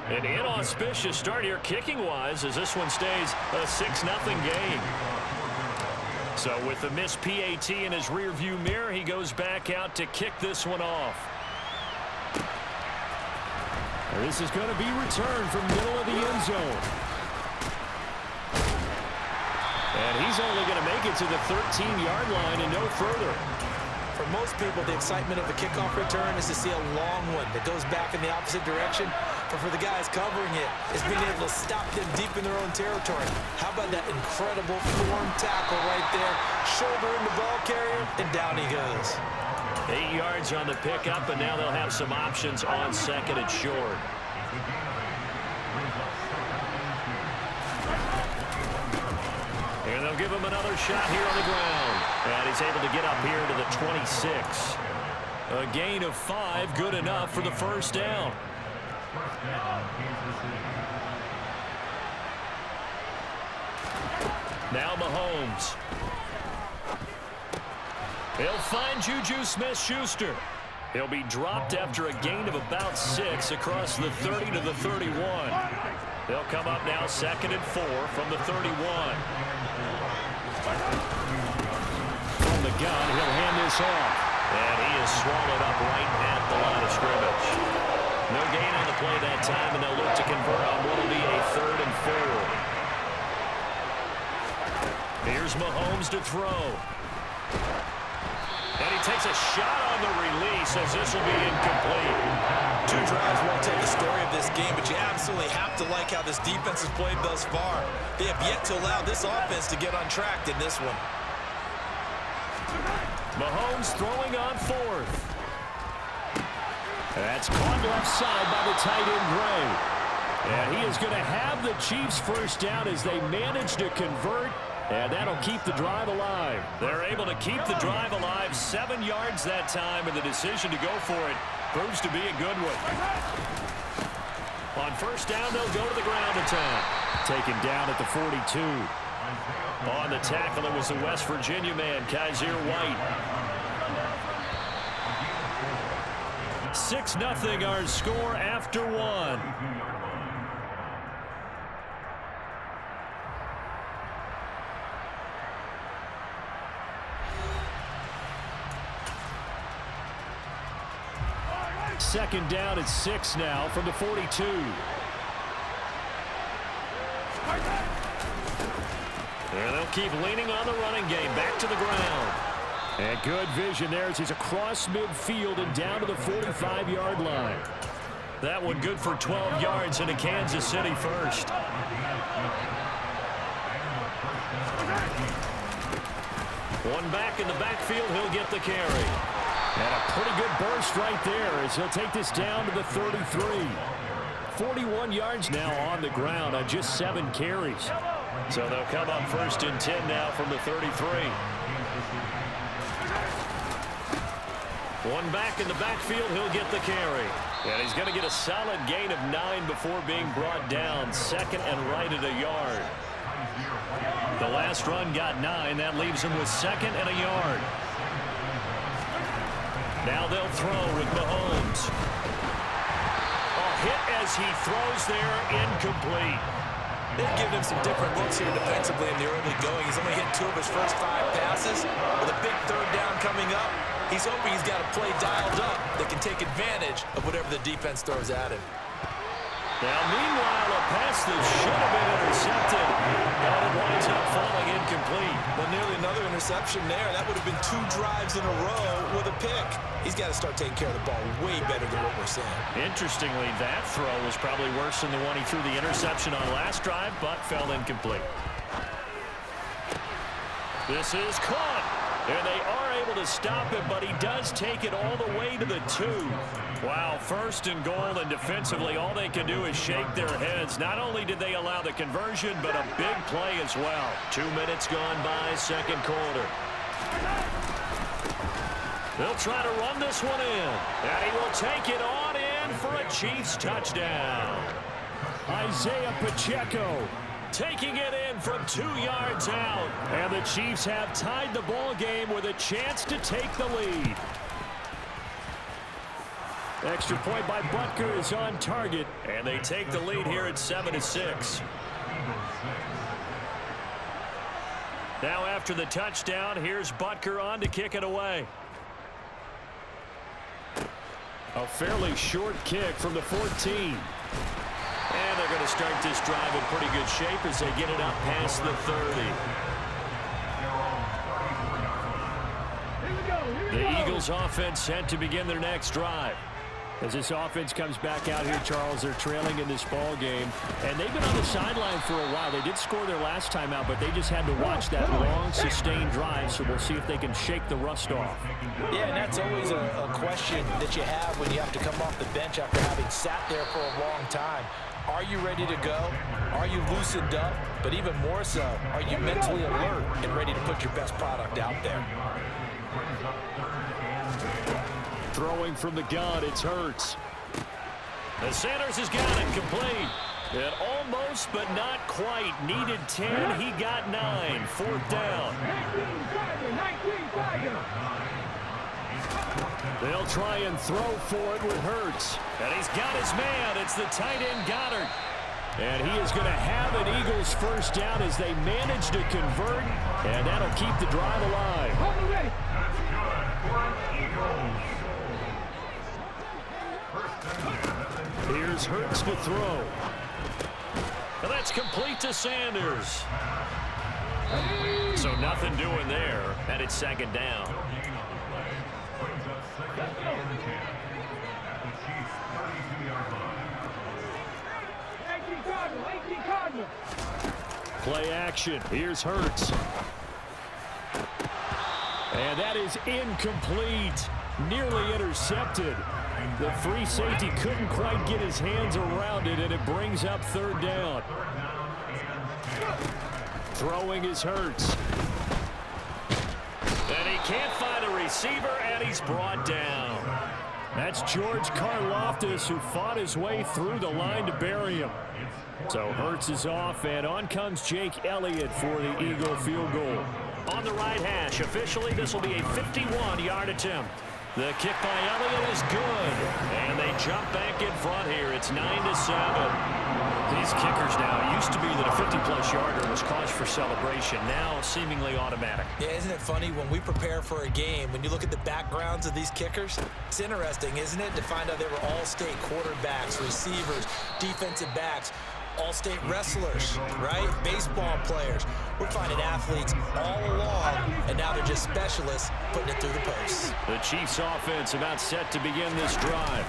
An inauspicious start here kicking-wise as this one stays a 6-0 game. So with the missed PAT in his rearview mirror, he goes back out to kick this one off. This is going to be returned from middle of the end zone. And he's only going to make it to the 13-yard line and no further. For most people, the excitement of a kickoff return is to see a long one that goes back in the opposite direction. But for the guys covering it, it's being able to stop them deep in their own territory. How about that incredible form tackle right there? Shoulder in the ball carrier, and down he goes. 8 yards on the pickup, and now they'll have some options on second and short. And they'll give him another shot here on the ground. And he's able to get up here to the 26. A gain of 5, good enough for the first down. Now Mahomes. He'll find Juju Smith-Schuster. He'll be dropped after a gain of about 6 across the 30 to the 31. They'll come up now 2nd and 4 from the 31. From the gun, he'll hand this off. And he is swallowed up right at the line of scrimmage. No gain on the play that time, and they'll look to convert on what will be a 3rd and 4. Here's Mahomes to throw. And he takes a shot on the release as this will be incomplete. 2 drives won't tell the story of this game, but you absolutely have to like how this defense has played thus far. They have yet to allow this offense to get untracked in this one. Mahomes throwing on 4th. That's caught left side by the tight end, Gray. And he is going to have the Chiefs first down as they manage to convert. And that'll keep the drive alive. They're able to keep the drive alive 7 yards that time, and the decision to go for it proves to be a good one. On first down, they'll go to the ground attack. Taken down at the 42. On the tackle, it was the West Virginia man, Kaiser White. 6-0 our score after 1. Second down at 6 now from the 42. And they'll keep leaning on the running game. Back to the ground. And good vision there as he's across midfield and down to the 45-yard line. That one good for 12 yards into Kansas City first. One back in the backfield, he'll get the carry. And a pretty good burst right there as he'll take this down to the 33. 41 yards now on the ground on just 7 carries. So they'll come up 1st and 10 now from the 33. One back in the backfield, he'll get the carry. And he's going to get a solid gain of 9 before being brought down. 2nd and right at a yard. The last run got 9. That leaves him with 2nd and a yard. Now they'll throw with Mahomes. A hit as he throws there, incomplete. They've given him some different looks here defensively in the early going. He's only hit 2 of his first 5 passes. With a big 3rd down coming up, he's hoping he's got a play dialed up that can take advantage of whatever the defense throws at him. Now, meanwhile, a pass that should have been intercepted, but it winds up falling incomplete. Well, nearly another interception there. That would have been 2 drives in a row with a pick. He's got to start taking care of the ball way better than what we're seeing. Interestingly, that throw was probably worse than the one he threw the interception on last drive, but fell incomplete. This is caught, and they are able to stop it, but he does take it all the way to the 2. Wow, 1st and goal, and defensively, all they can do is shake their heads. Not only did they allow the conversion, but a big play as well. 2 minutes gone by, 2nd quarter. They'll try to run this one in, and he will take it on in for a Chiefs touchdown. Isaiah Pacheco taking it in from 2 yards out, and the Chiefs have tied the ball game with a chance to take the lead. Extra point by Butker is on target. And they take the lead here at 7-6. Now after the touchdown, here's Butker on to kick it away. A fairly short kick from the 14. And they're going to start this drive in pretty good shape as they get it up past the 30. The Eagles offense set to begin their next drive. As this offense comes back out here, Charles, they're trailing in this ball game. And they've been on the sideline for a while. They did score their last time out, but they just had to watch that long, sustained drive. So we'll see if they can shake the rust off. Yeah, and that's always a question that you have when you have to come off the bench after having sat there for a long time. Are you ready to go? Are you loosened up? But even more so, are you mentally alert and ready to put your best product out there? Throwing from the gun, it's Hurts. The Sanders has got it complete. It almost, but not quite. Needed 10. He got 9. 4th down. They'll try and throw for it with Hurts. And he's got his man. It's the tight end Goddard. And he is going to have an Eagles first down as they manage to convert. And that'll keep the drive alive. Here's Hurts to throw. And that's complete to Sanders. So nothing doing there, and it's 2nd down. Play action. Here's Hurts. And that is incomplete. Nearly intercepted. The free safety couldn't quite get his hands around it, and it brings up 3rd down. Throwing is Hurts. And he can't find a receiver, and he's brought down. That's George Karlaftis, who fought his way through the line to bury him. So Hurts is off, and on comes Jake Elliott for the Eagle field goal. On the right hash, officially this will be a 51-yard attempt. The kick by Elliott is good, and they jump back in front here. It's 9-7. These kickers now, it used to be that a 50-plus yarder was cause for celebration. Now seemingly automatic. Yeah, isn't it funny when we prepare for a game, when you look at the backgrounds of these kickers, it's interesting, isn't it, to find out they were all-state quarterbacks, receivers, defensive backs, all-state wrestlers, right? Baseball players. We're finding athletes all along, and now they're just specialists putting it through the posts. The Chiefs offense about set to begin this drive.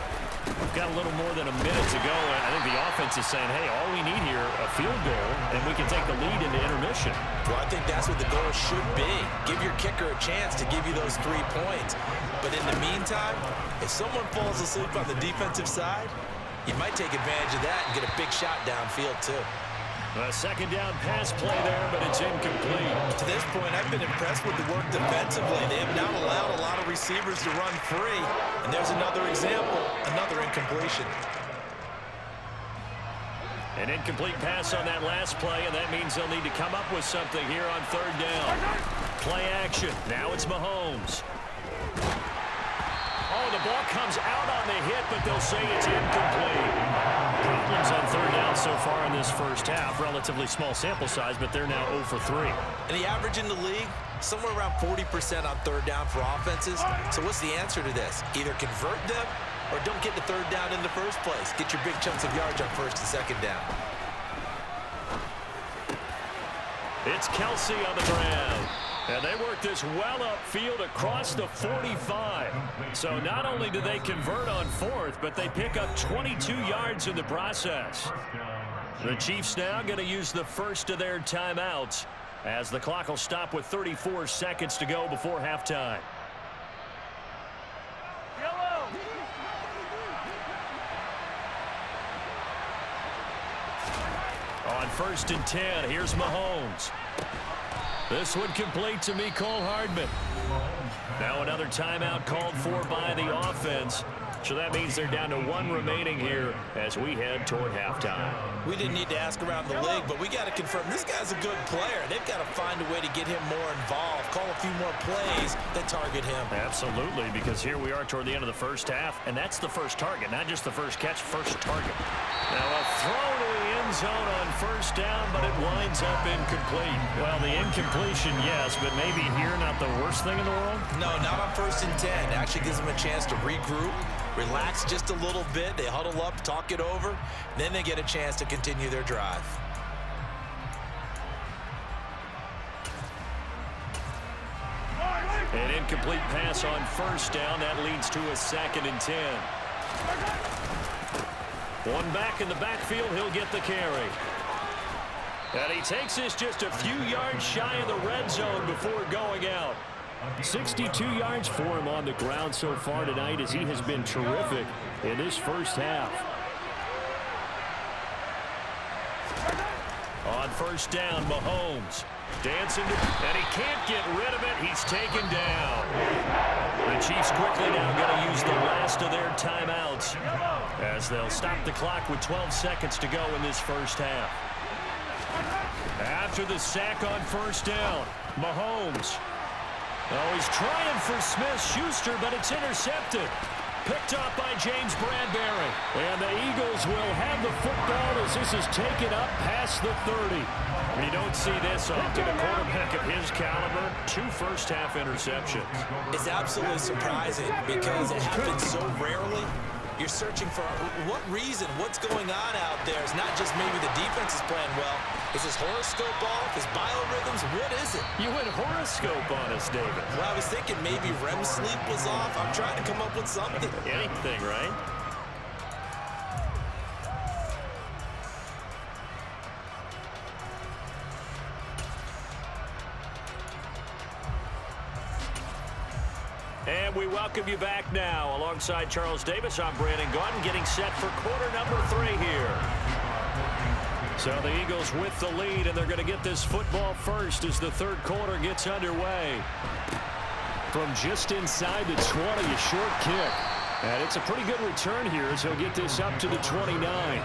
We've got a little more than a minute to go. I think the offense is saying, hey, all we need here, a field goal, and we can take the lead into intermission. Well, I think that's what the goal should be. Give your kicker a chance to give you those 3 points. But in the meantime, if someone falls asleep on the defensive side, you might take advantage of that and get a big shot downfield, too. A 2nd down pass play there, but it's incomplete. To this point, I've been impressed with the work defensively. They have not allowed a lot of receivers to run free. And there's another example, another incompletion. An incomplete pass on that last play, and that means they'll need to come up with something here on 3rd down. Play action. Now it's Mahomes. Oh, the ball comes out on the hit, but they'll say it's incomplete. Problems on 3rd down so far in this first half. Relatively small sample size, but they're now 0 for 3. And the average in the league, somewhere around 40% on 3rd down for offenses. So what's the answer to this? Either convert them or don't get the 3rd down in the first place. Get your big chunks of yards on 1st and 2nd down. It's Kelsey on the ground. And they work this well upfield across the 45. So not only do they convert on 4th, but they pick up 22 yards in the process. The Chiefs now going to use the first of their timeouts as the clock will stop with 34 seconds to go before halftime. On 1st and 10, here's Mahomes. This one complete to Mecole Hardman. Now another timeout called for by the offense. So that means they're down to 1 remaining here as we head toward halftime. We didn't need to ask around the league, but we got to confirm this guy's a good player. They've got to find a way to get him more involved, call a few more plays that target him. Absolutely, because here we are toward the end of the first half, and that's the first target, not just the first catch, first target. Now a throw to the end zone on first down, but it winds up incomplete. Well, the incompletion, yes, but maybe here not the worst thing in the world? No, not on 1st and 10. It actually gives them a chance to regroup, relax just a little bit. They huddle up, talk it over, then they get a chance to continue their drive. An incomplete pass on first down. That leads to a 2nd and 10. One back in the backfield. He'll get the carry. And he takes this just a few yards shy of the red zone before going out. 62 yards for him on the ground so far tonight as he has been terrific in this first half. On first down, Mahomes dancing, and he can't get rid of it. He's taken down. The Chiefs quickly now going to use the last of their timeouts as they'll stop the clock with 12 seconds to go in this first half. After the sack on first down, Mahomes. Oh, he's trying for Smith-Schuster, but it's intercepted. Picked up by James Bradbury. And the Eagles will have the football as this is taken up past the 30. You don't see this often. A quarterback of his caliber, 2 first-half interceptions. It's absolutely surprising because it happens so rarely. You're searching for what reason, what's going on out there. It's not just maybe the defense is playing well. Is his horoscope off? His biorhythms? What is it? You went horoscope on us, David. Well, I was thinking maybe REM sleep was off. I'm trying to come up with something. Anything, right? And we welcome you back now. Alongside Charles Davis, I'm Brandon Gaudin, getting set for quarter number 3 here. So the Eagles with the lead, and they're going to get this football first as the third quarter gets underway. From just inside the 20, a short kick. And it's a pretty good return here as he'll get this up to the 29.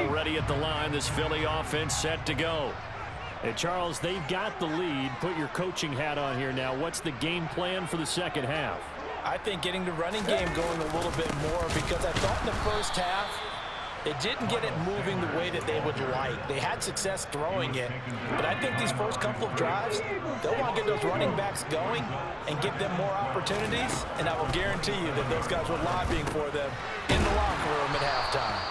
Already at the line, this Philly offense set to go. Hey, Charles, they've got the lead. Put your coaching hat on here now. What's the game plan for the second half? I think getting the running game going a little bit more because I thought in the first half they didn't get it moving the way that they would like. They had success throwing it, but I think these first couple of drives, they'll want to get those running backs going and give them more opportunities, and I will guarantee you that those guys were lobbying for them in the locker room at halftime.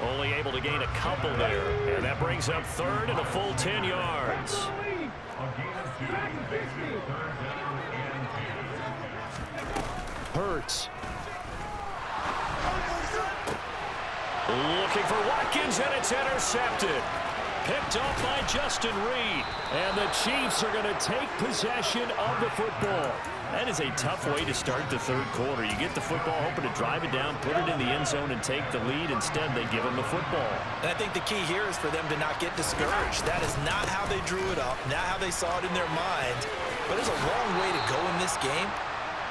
Only able to gain a couple there, and that brings up third and a full 10 yards. Hurts. Looking for Watkins, and it's intercepted. Picked off by Justin Reed. And the Chiefs are going to take possession of the football. That is a tough way to start the third quarter. You get the football, hoping to drive it down, put it in the end zone, and take the lead. Instead, they give them the football. And I think the key here is for them to not get discouraged. That is not how they drew it up, not how they saw it in their mind. But there's a long way to go in this game.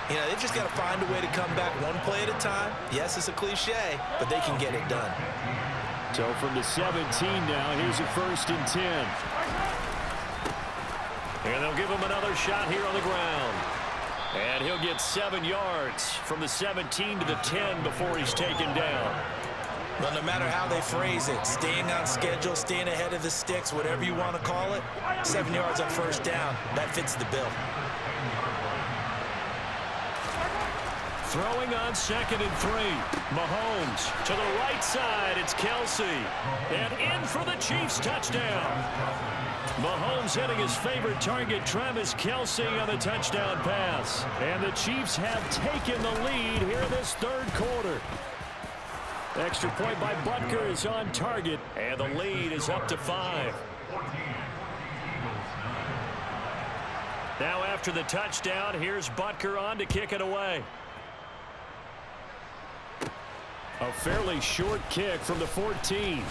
You know, they've just got to find a way to come back one play at a time. Yes, it's a cliche, but they can get it done. So from the 17 now, here's a 1st and 10. And they'll give him another shot here on the ground. And he'll get 7 yards from the 17 to the 10 before he's taken down. Well, no matter how they phrase it, staying on schedule, staying ahead of the sticks, whatever you want to call it, 7 yards on first down, that fits the bill. Throwing on 2nd and 3. Mahomes to the right side. It's Kelsey. And in for the Chiefs touchdown. Mahomes hitting his favorite target, Travis Kelsey, on the touchdown pass. And the Chiefs have taken the lead here in this third quarter. Extra point by Butker is on target. And the lead is up to 5. Now after the touchdown, here's Butker on to kick it away. A fairly short kick from the 14.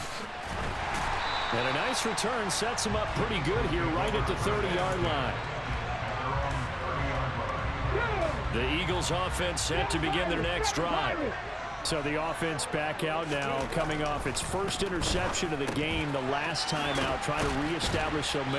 And a nice return sets him up pretty good here right at the 30-yard line. The Eagles offense set to begin their next drive. So the offense back out now, coming off its first interception of the game the last time out, trying to reestablish some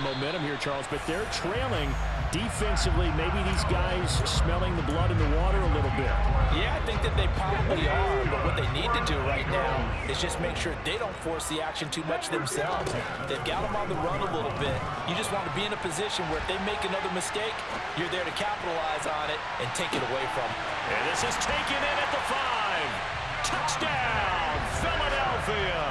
momentum here, Charles. But they're trailing defensively. Maybe these guys smelling the blood in the water a little bit. Yeah, I think that they probably are, but what they need to do right now is just make sure they don't force the action too much themselves. They've got them on the run a little bit. You just want to be in a position where if they make another mistake, you're there to capitalize on it and take it away from them. And this is taken in at the 5. Touchdown, Philadelphia.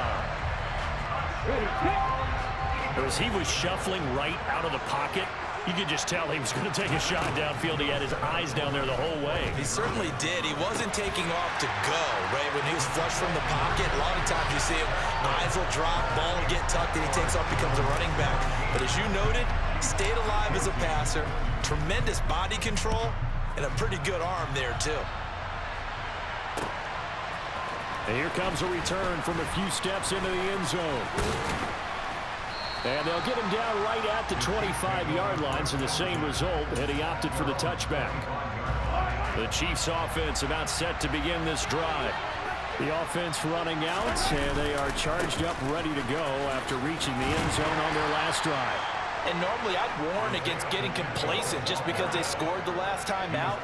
As he was shuffling right out of the pocket, you could just tell he was going to take a shot downfield. He had his eyes down there the whole way. He certainly did. He wasn't taking off to go, right? When he was flush from the pocket, a lot of times you see him, eyes will drop, ball will get tucked, and he takes off, becomes a running back. But as you noted, stayed alive as a passer, tremendous body control, and a pretty good arm there, too. And here comes a return from a few steps into the end zone. And they'll get him down right at the 25-yard line, so the same result, and he opted for the touchback. The Chiefs offense about set to begin this drive. The offense running out, and they are charged up, ready to go after reaching the end zone on their last drive. And normally I'd warn against getting complacent just because they scored the last time out.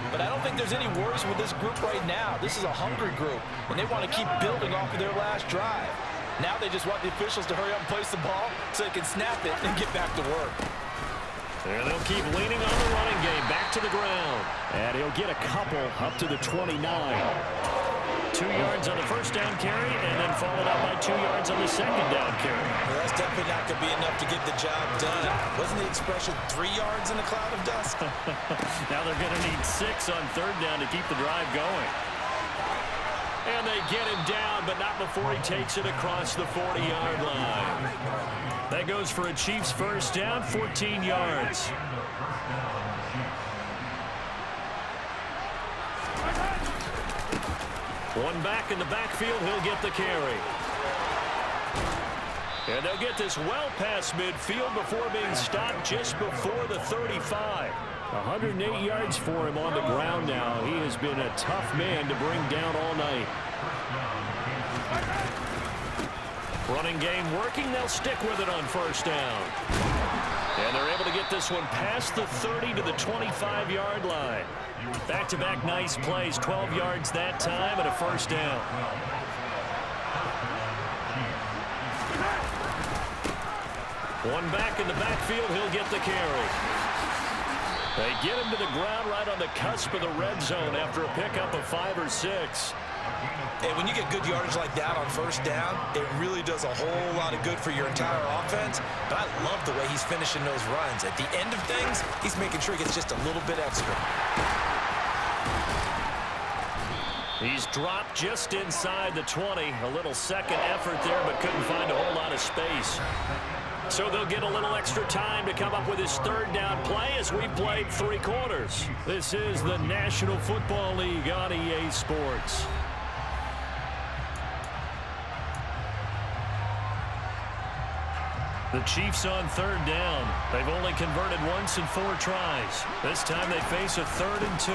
But I don't think there's any worries with this group right now. This is a hungry group, and they want to keep building off of their last drive. Now they just want the officials to hurry up and place the ball so they can snap it and get back to work. And they'll keep leaning on the running game. Back to the ground. And he'll get a couple up to the 29. 2 yards on the first down carry, and then followed up by 2 yards on the second down carry. Well, that's definitely not going to be enough to get the job done. Wasn't the expression 3 yards in a cloud of dust? Now they're going to need 6 on third down to keep the drive going. And they get him down, but not before he takes it across the 40-yard line. That goes for a Chiefs first down, 14 yards. One back in the backfield, he'll get the carry. And they'll get this well past midfield before being stopped just before the 35. 108 yards for him on the ground now. He has been a tough man to bring down all night. Running game working. They'll stick with it on first down. And they're able to get this one past the 30 to the 25-yard line. Back-to-back nice plays. 12 yards that time and a first down. One back in the backfield. He'll get the carry. They get him to the ground right on the cusp of the red zone after a pickup of 5 or 6. And when you get good yardage like that on first down, it really does a whole lot of good for your entire offense. But I love the way he's finishing those runs. At the end of things, he's making sure he gets just a little bit extra. He's dropped just inside the 20. A little second effort there, but couldn't find a whole lot of space. So they'll get a little extra time to come up with his third down play as we played 3 quarters. This is the National Football League on EA Sports. The Chiefs on third down. They've only converted once in 4 tries. This time they face a 3rd and 2.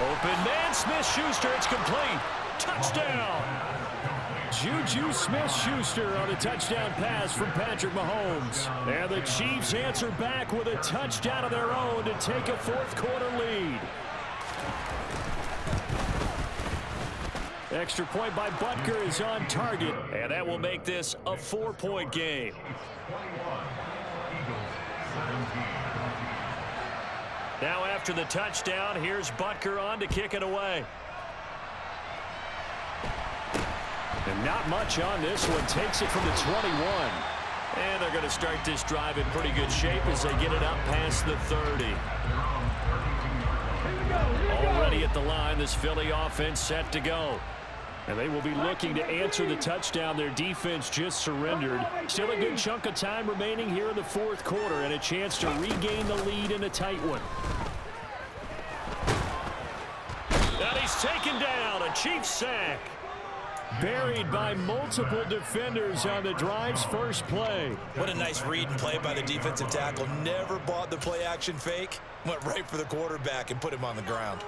Open man, Smith-Schuster, it's complete. Touchdown! Juju Smith-Schuster on a touchdown pass from Patrick Mahomes. And the Chiefs answer back with a touchdown of their own to take a 4th quarter lead. Extra point by Butker is on target. And that will make this a 4-point game. Now after the touchdown, here's Butker on to kick it away. And not much on this one. Takes it from the 21. And they're going to start this drive in pretty good shape as they get it up past the 30. Already at the line, this Philly offense set to go. And they will be looking to answer the touchdown their defense just surrendered. Still a good chunk of time remaining here in the 4th quarter and a chance to regain the lead in a tight one. And he's taken down. A Chiefs sack. buried by multiple defenders on the drive's first play. What a nice read and play by the defensive tackle. Never bought the play-action fake. Went right for the quarterback and put him on the ground.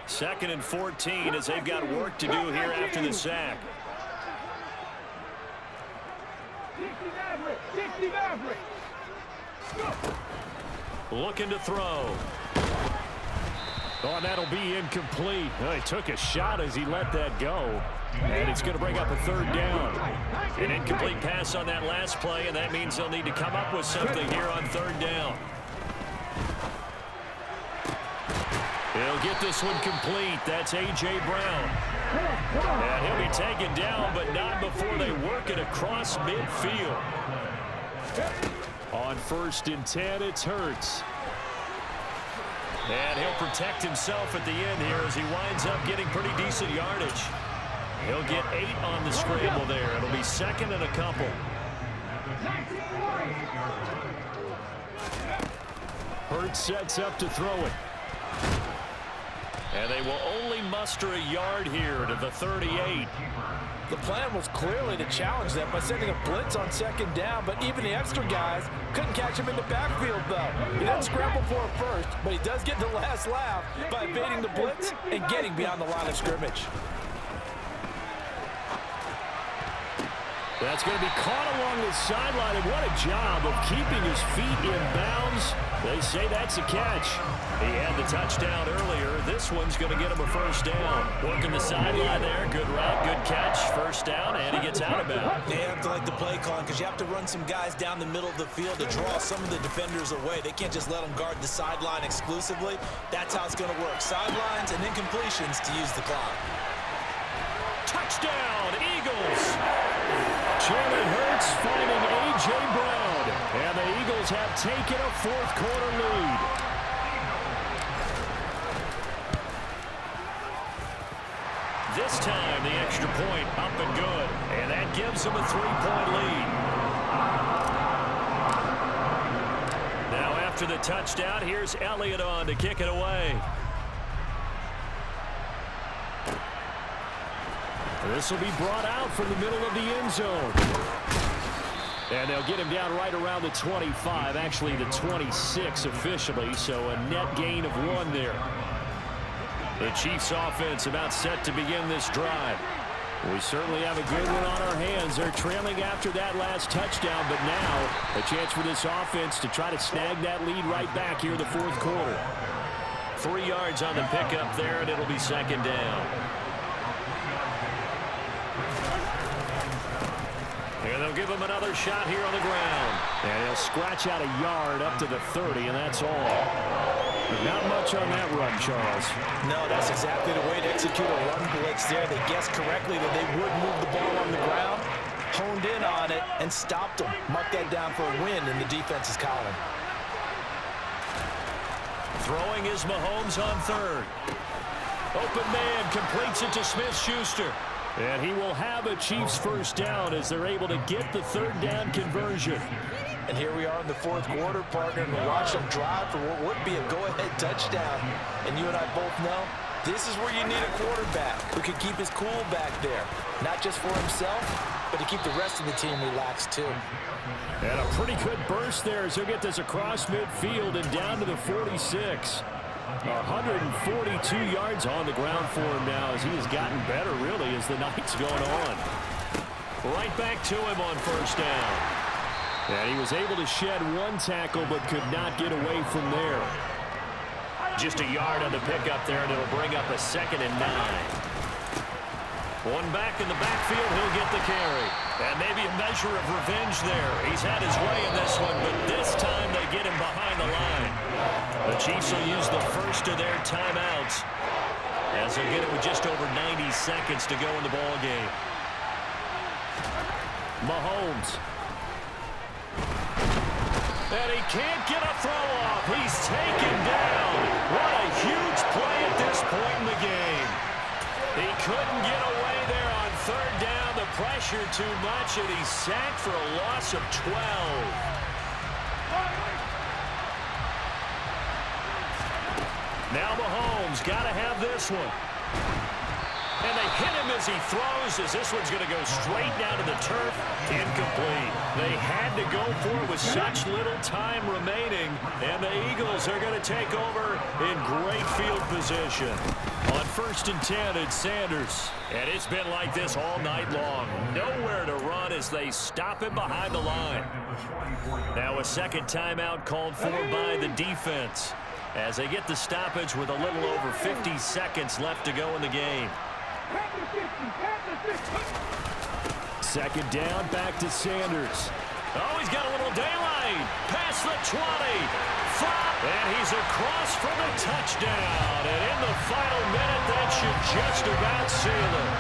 2nd and 14 as they've got work to do here after the sack. Looking to throw. Oh, and that'll be incomplete. Well, he took a shot as he let that go. And it's going to bring up a 3rd down. An incomplete pass on that last play, and that means they'll need to come up with something here on 3rd down. He'll get this one complete. That's A.J. Brown. And he'll be taken down, but not before they work it across midfield. On 1st and 10, it's Hurts. And he'll protect himself at the end here as he winds up getting pretty decent yardage. He'll get 8 on the scramble there. It'll be 2nd and a couple. Hurts sets up to throw it. And they will only muster a yard here to the 38. The plan was clearly to challenge them by sending a blitz on 2nd down, but even the extra guys couldn't catch him in the backfield, though. He didn't scramble for it first, but he does get the last laugh by evading the blitz and getting beyond the line of scrimmage. That's going to be caught along the sideline, and what a job of keeping his feet in bounds. They say that's a catch. He had the touchdown earlier. This one's going to get him a 1st down. Working the sideline there. Good route, good catch. 1st down, and he gets out of bounds. They have to like the play calling because you have to run some guys down the middle of the field to draw some of the defenders away. They can't just let them guard the sideline exclusively. That's how it's going to work. Sidelines and incompletions to use the clock. Touchdown, Eagles! Jalen Hurts finding A.J. Brown. And the Eagles have taken a 4th quarter lead. This time, the extra point up and good. And that gives them a 3-point lead. Now, after the touchdown, here's Elliott on to kick it away. This will be brought out from the middle of the end zone. And they'll get him down right around the 25, actually the 26 officially, so a net gain of 1 there. The Chiefs offense about set to begin this drive. We certainly have a good one on our hands. They're trailing after that last touchdown, but now a chance for this offense to try to snag that lead right back here in the 4th quarter. 3 yards on the pickup there, and it'll be 2nd down. And they'll give him another shot here on the ground. And he'll scratch out a yard up to the 30, and that's all. But not much on that run, Charles. No, that's exactly the way to execute a run blitz there. They guessed correctly that they would move the ball on the ground, honed in on it, and stopped them. Mark that down for a win in the defense's column. Throwing is Mahomes on 3rd. Open man completes it to Smith-Schuster. And he will have a Chiefs 1st down as they're able to get the 3rd down conversion. And here we are in the 4th quarter, partner, and we watch them drive for what would be a go-ahead touchdown. And you and I both know this is where you need a quarterback who can keep his cool back there. Not just for himself, but to keep the rest of the team relaxed too. And a pretty good burst there as he'll get this across midfield and down to the 46. 142 yards on the ground for him now as he has gotten better, really, as the night's going on. Right back to him on 1st down. And he was able to shed 1 tackle but could not get away from there. Just a yard on the pickup there, and it'll bring up a 2nd and 9. One back in the backfield, he'll get the carry. And maybe a measure of revenge there. He's had his way in this one, but this time they get him behind the line. The Chiefs will use the first of their timeouts as they'll get it with just over 90 seconds to go in the ball game. Mahomes. And he can't get a throw off. He's taken down. What a huge play at this point in the game. He couldn't get away there on 3rd down. The pressure too much, and he's sacked for a loss of 12. Now Mahomes got to have this one. And they hit him as he throws, as this one's going to go straight down to the turf. Incomplete. They had to go for it with such little time remaining, and the Eagles are going to take over in great field position. On 1st and 10, it's Sanders. And it's been like this all night long. Nowhere to run as they stop him behind the line. Now a second timeout called for by the defense as they get the stoppage with a little over 50 seconds left to go in the game. Second down, back to Sanders. Oh, he's got a little daylight. Past the 20. And he's across for the touchdown. And in the final minute, that should just about seal it.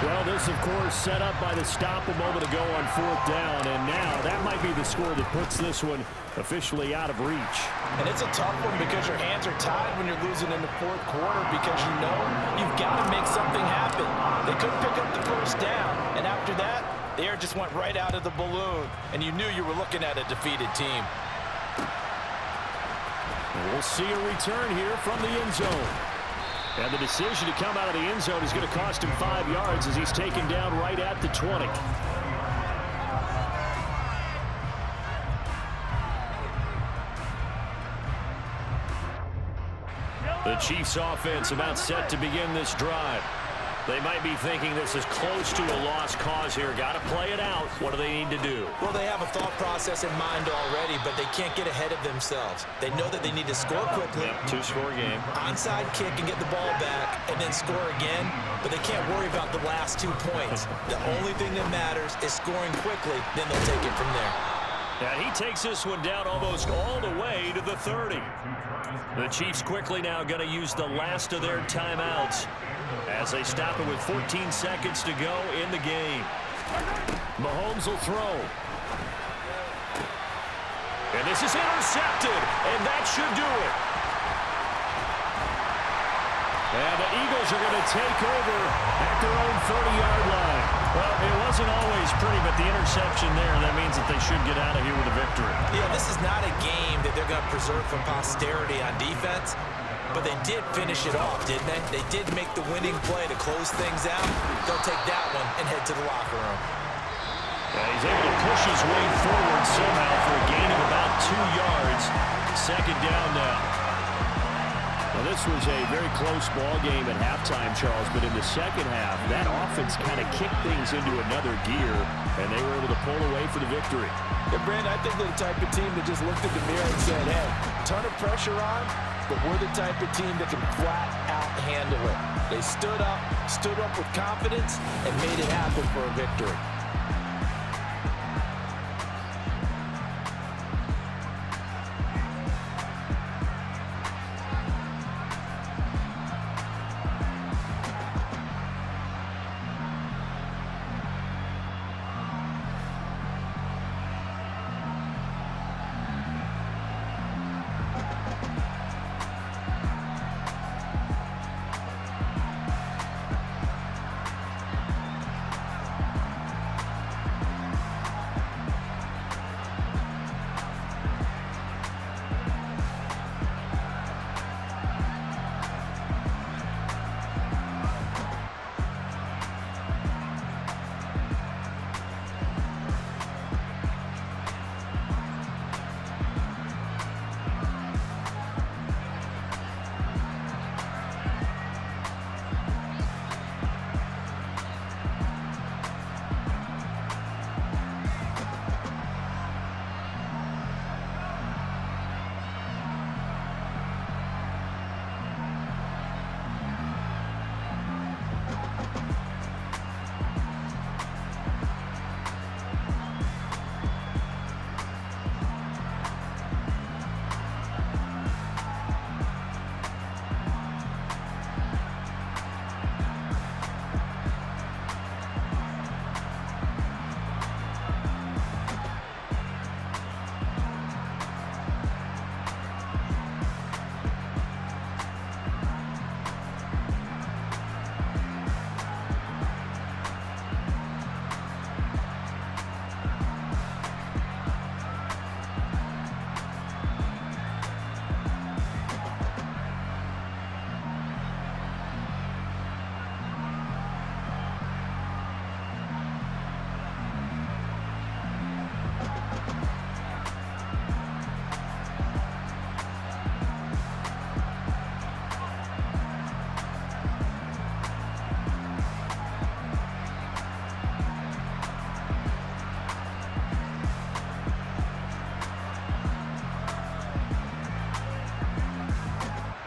Well, this, of course, set up by the stop a moment ago on 4th down. And now that might be the score that puts this one officially out of reach. And it's a tough one because your hands are tied when you're losing in the 4th quarter because you know you've got to make something happen. They couldn't pick up the first down. And after that, the air just went right out of the balloon. And you knew you were looking at a defeated team. We'll see a return here from the end zone. And the decision to come out of the end zone is going to cost him 5 yards as he's taken down right at the 20. The Chiefs offense about set to begin this drive. They might be thinking this is close to a lost cause here. Got to play it out. What do they need to do? Well, they have a thought process in mind already, but they can't get ahead of themselves. They know that they need to score quickly. Yep, 2-score game. Onside kick and get the ball back and then score again, but they can't worry about the last 2 points. The only thing that matters is scoring quickly, then they'll take it from there. And he takes this one down almost all the way to the 30. The Chiefs quickly now going to use the last of their timeouts as they stop it with 14 seconds to go in the game. Mahomes will throw. And this is intercepted, and that should do it. And the Eagles are going to take over at their own 30-yard line. Well, it wasn't always pretty, but the interception there, that means that they should get out of here with a victory. Yeah, this is not a game that they're going to preserve for posterity on defense, but they did finish it off, didn't they? They did make the winning play to close things out. They'll take that one and head to the locker room. Yeah, he's able to push his way forward somehow for a gain of about 2 yards. Second down now. Well, this was a very close ball game at halftime, Charles, but in the second half, that offense kind of kicked things into another gear, and they were able to pull away for the victory. Yeah, Brandon, I think they're the type of team that just looked in the mirror and said, hey, ton of pressure on, but we're the type of team that can flat out handle it. They stood up with confidence, and made it happen for a victory.